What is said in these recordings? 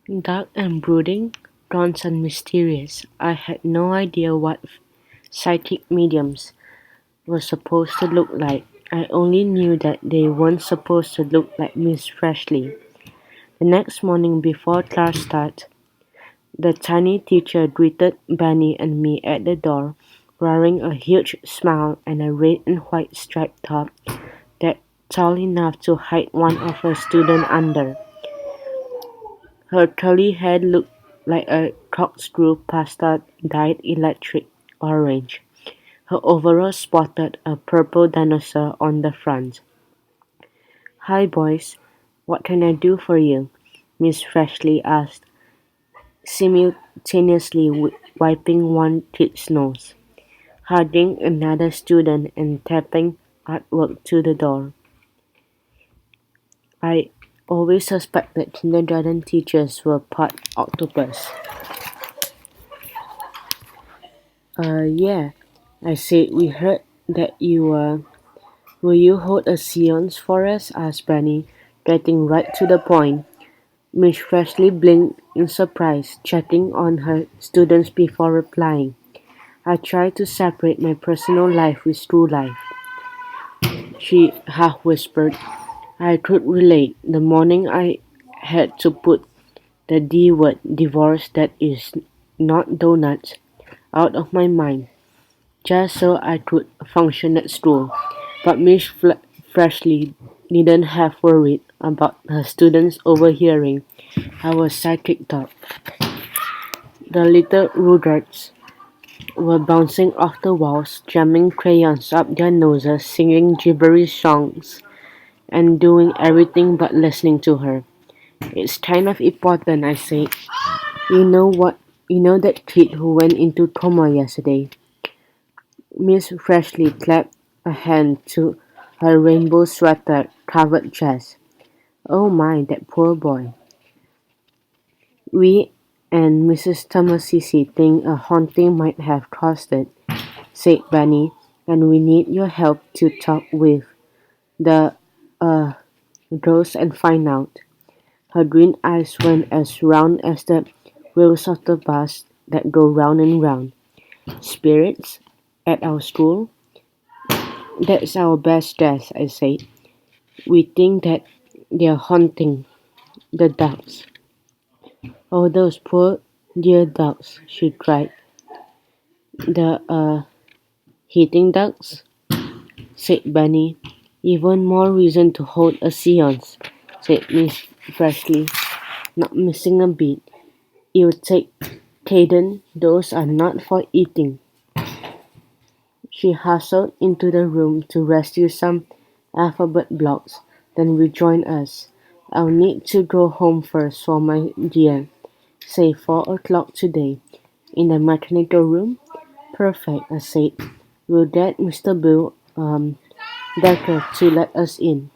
Dark and brooding, dense and mysterious, I had no idea what psychic mediums were supposed to look like. I only knew that they weren't supposed to look like Miss Freshley. The next morning before class started, the tiny teacher greeted Benny and me at the door, wearing a huge smile and a red and white striped top that tall enough to hide one of her students under. Her curly hair looked like a corkscrew pasta dyed electric orange. Her overalls spotted a purple dinosaur on the front. "Hi boys, what can I do for you?" Miss Freshley asked, simultaneously wiping one kid's nose, hugging another student and tapping artwork to the door. I always suspected kindergarten teachers were part octopus. Yeah, I said, "We heard that you were. Will you hold a seance for us?" asked Benny, getting right to the point. Miss Freshley blinked in surprise, checking on her students before replying. "I try to separate my personal life with school life," she half whispered. I could relate. The morning I had to put the D word, divorce that is not donuts, out of my mind, just so I could function at school. But Miss Freshley didn't have worried about her students overhearing our psychic talk. The little rugarts were bouncing off the walls, jamming crayons up their noses, singing gibberish songs, and doing everything but listening to her. "It's kind of important," I said. "You know what? You know that kid who went into coma yesterday?" Miss Freshley clapped a hand to her rainbow sweater-covered chest. "Oh my, that poor boy. We and Mrs. Tamasisi think a haunting might have caused it," said Benny, "and we need your help to talk with the, uh, ghost and find out." Her green eyes went as round as the wheels of the bus that go round and round. "Spirits? At our school?" "That's our best guess," I said. "We think that they're haunting the ducks." "Oh, those poor dear ducks," she cried. "The, hitting ducks?" said Bunny. "Even more reason to hold a seance," said Miss Freshley, not missing a beat. "You take Caden, those are not for eating." She hustled into the room to rescue some alphabet blocks, then rejoined us. "I'll need to go home first for my dear. Say 4 o'clock today. In the mechanical room?" "Perfect," I said. "We'll get Mr. Bill Decker to let us in.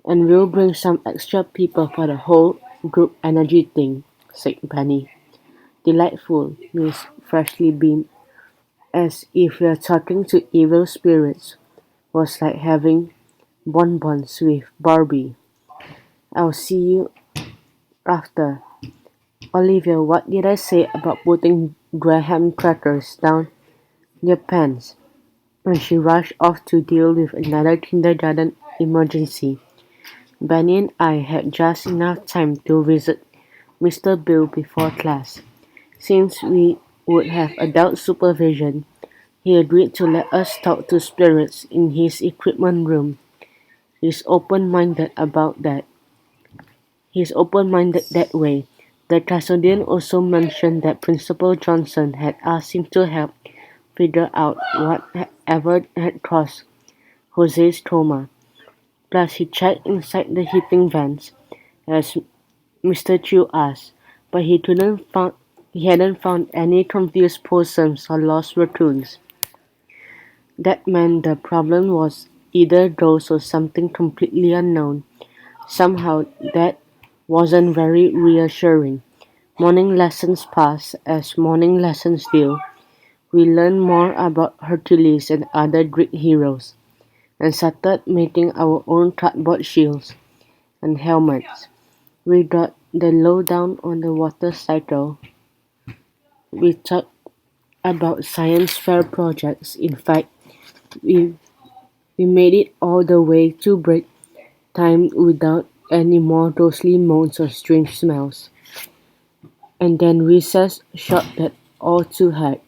And we'll bring some extra people for the whole group energy thing," said Penny. "Delightful," Miss Freshly beamed, "as if we're talking to evil spirits. Was like having bonbons with Barbie. I'll see you after. Olivia, what did I say about putting graham crackers down your pants?" And she rushed off to deal with another kindergarten emergency. Benny and I had just enough time to visit Mr. Bill before class. Since we would have adult supervision, he agreed to let us talk to spirits in his equipment room. He's open-minded about that. He's open-minded that way. The custodian also mentioned that Principal Johnson had asked him to help figure out whatever had caused Jose's coma. Plus, he checked inside the heating vents, as Mr. Chu asked, but he hadn't found any confused possums or lost raccoons. That meant the problem was either ghosts or something completely unknown. Somehow, that wasn't very reassuring. Morning lessons passed as morning lessons do. We learned more about Hercules and other Greek heroes, and started making our own cardboard shields and helmets. We got the lowdown on the water cycle. We talked about science fair projects. In fact, we, we made it all the way to break time without any more ghostly moans or strange smells. And then recess shot that all too hard.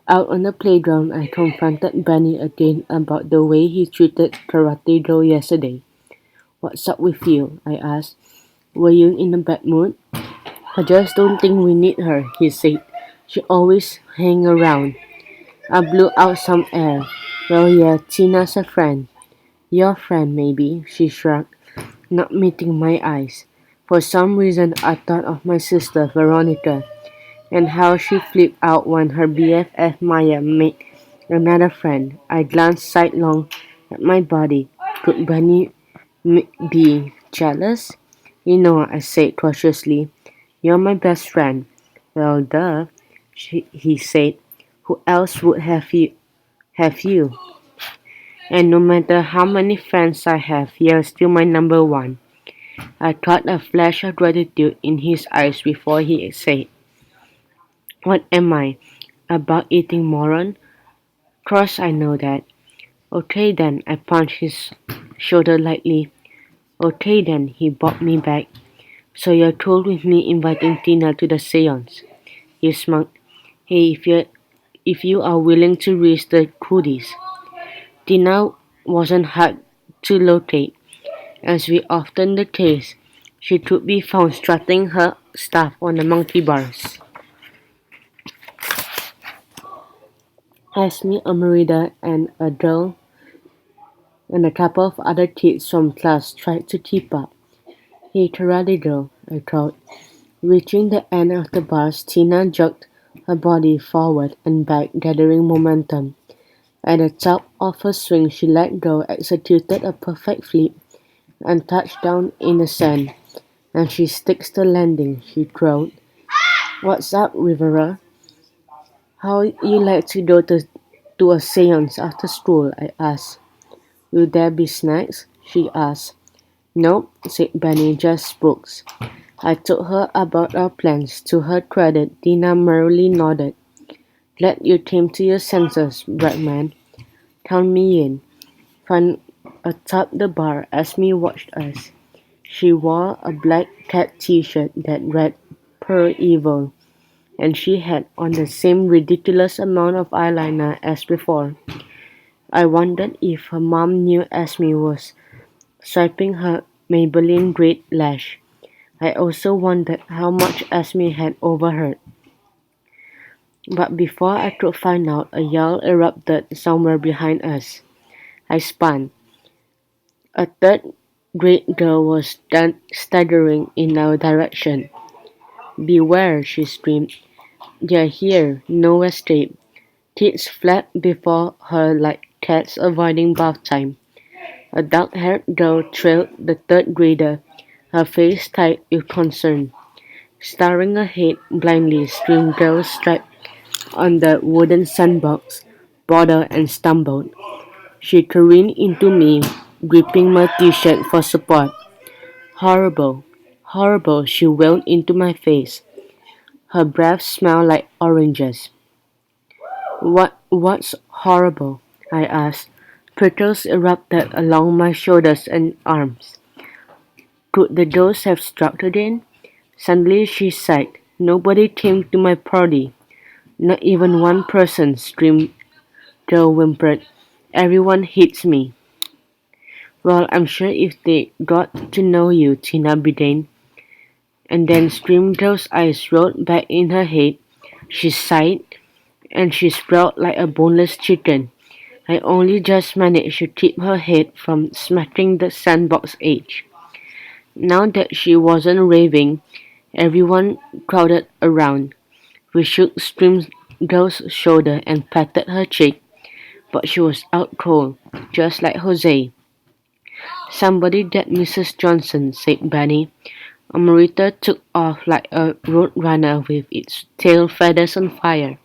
Out on the playground, I confronted Benny again about the way he treated Karate Girl yesterday. "What's up with you?" I asked. "Were you in a bad mood?" "I just don't think we need her," he said. "She always hang around." I blew out some air. "Well, yeah, Tina's a friend." "Your friend, maybe," she shrugged, not meeting my eyes. For some reason, I thought of my sister Veronica and how she flipped out when her BFF Maya made another friend. I glanced sidelong at my body. Could Bunny be jealous? "You know," I said cautiously, "you're my best friend." "Well, duh," he said. "Who else would have you? And no matter how many friends I have, you're still my number one." I caught a flash of gratitude in his eyes before he said, "What am I? About eating moron? Course I know that." "Okay then," I punched his shoulder lightly. "Okay then," he bobbed me back. "So you're cool with me inviting Tina to the seance?" He smiled. "Hey, if you are willing to risk the goodies." Tina wasn't hard to locate, as was often the case. She could be found strutting her stuff on the monkey bars. As me, Amarita, and a girl and a couple of other kids from class tried to keep up. "Hey, karate girl," I called. Reaching the end of the bars, Tina jerked her body forward and back, gathering momentum. At the top of her swing, she let go, executed a perfect flip, and touched down in the sand. "And she sticks the landing," she crowed. "What's up, Rivera? How you like to go to a seance after school?" I asked. "Will there be snacks?" she asked. "Nope," said Benny, "just books." I told her about our plans. To her credit, Tina merrily nodded. "Glad you came to your senses, Bregman. Count me in." Fun atop the bar as me watched us. She wore a black cat t-shirt that read "Pure Evil," and she had on the same ridiculous amount of eyeliner as before. I wondered if her mom knew Esme was swiping her Maybelline Great Lash. I also wondered how much Esme had overheard. But before I could find out, a yell erupted somewhere behind us. I spun. A third grade girl was staggering in our direction. "Beware," she screamed. "They're here, no escape." Kids fled before her like cats avoiding bath time. A dark-haired girl trailed the third grader, her face tight with concern. Staring ahead blindly, screamed girl strapped on the wooden sandbox border and stumbled. She careened into me, gripping my t-shirt for support. "Horrible, horrible," she wailed into my face. Her breath smelled like oranges. What's horrible?" I asked. Prickles erupted along my shoulders and arms. Could the ghost have struck again? Suddenly she sighed. "Nobody came to my party. Not even one person," screamed Joe whimpered. "Everyone hates me." "Well, I'm sure if they got to know you," Tina began. And then screamed Joe's eyes rolled back in her head. She sighed, and she sprawled like a boneless chicken. I only just managed to keep her head from smacking the sandbox edge. Now that she wasn't raving, everyone crowded around. We shook Scream Girl's shoulder and patted her cheek, but she was out cold, just like Jose. "Somebody get Mrs. Johnson," said Benny. Amarita took off like a roadrunner with its tail feathers on fire.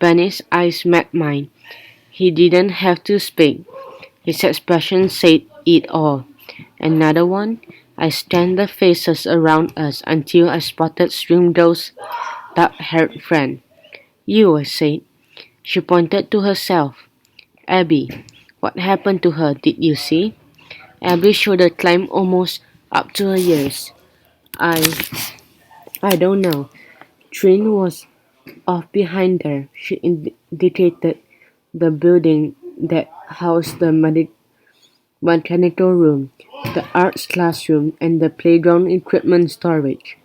Benny's eyes met mine. He didn't have to speak. His expression said it all. "Another one?" I scanned the faces around us until I spotted Swingdale's dark-haired friend. You, I said. She pointed to herself. Abby. What happened to her, did you see? Abby's shoulder climbed almost up to her ears. I I don't know. Trin was off behind her. She indicated the building that housed the mechanical room, the arts classroom, and the playground equipment storage.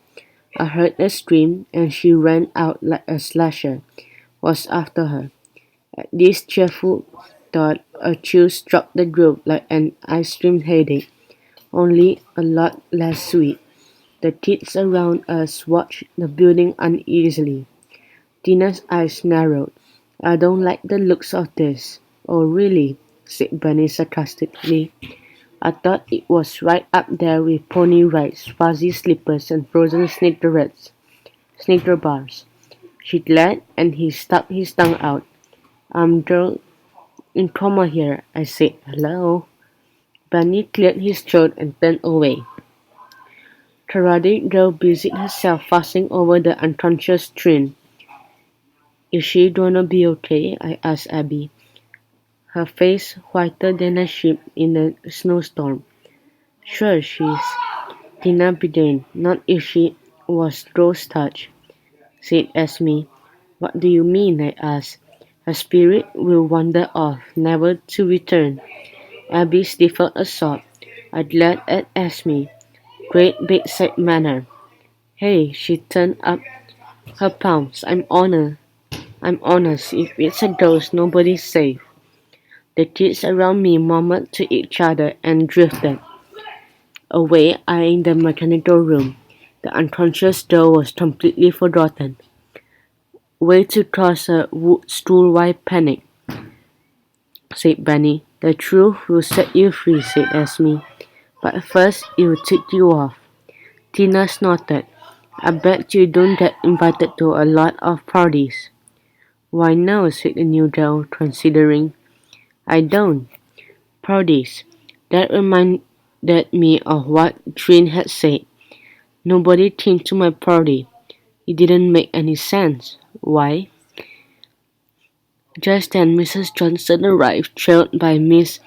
I heard a scream, and she ran out like a slasher was after her. At this cheerful thought, a chill struck the group like an ice cream headache, only a lot less sweet. The kids around us watched the building uneasily. Tina's eyes narrowed. I don't like the looks of this. Oh, really? Said Bunny sarcastically. I thought it was right up there with pony rides, fuzzy slippers, and frozen sneaker bars. She glared, and he stuck his tongue out. I'm Joe in coma here, I said. Hello? Bunny cleared his throat and turned away. Karate girl busied herself fussing over the unconscious Trin. Is she gonna be okay? I asked Abby, her face whiter than a sheep in a snowstorm. Sure she's. Tina began. Not if she was Rose Touch, said Esme. What do you mean? I asked. Her spirit will wander off, never to return. Abby stifled a sob. I glared at Esme. Great big set manner. Hey, she turned up her palms. I'm honest. If it's a ghost, nobody's safe. The kids around me murmured to each other and drifted away, eyeing the mechanical room. The unconscious doll was completely forgotten. Way to cause a school-wide panic, said Benny. The truth will set you free, said Esme. But first, it will take you off. Tina snorted. I bet you don't get invited to a lot of parties. Why no, said the new girl, considering. I don't. Parties. That reminded me of what Trin had said. Nobody came to my party. It didn't make any sense. Why? Just then Mrs. Johnson arrived, trailed by Miss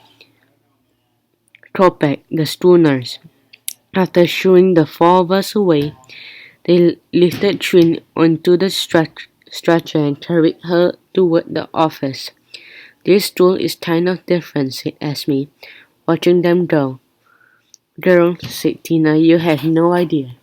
Kopek, the school nurse. After shooing the four of us away, they lifted Trin onto the stretcher and carried her toward the office. This school is kind of different, said Esme, watching them go. Girl, said Tina, you have no idea.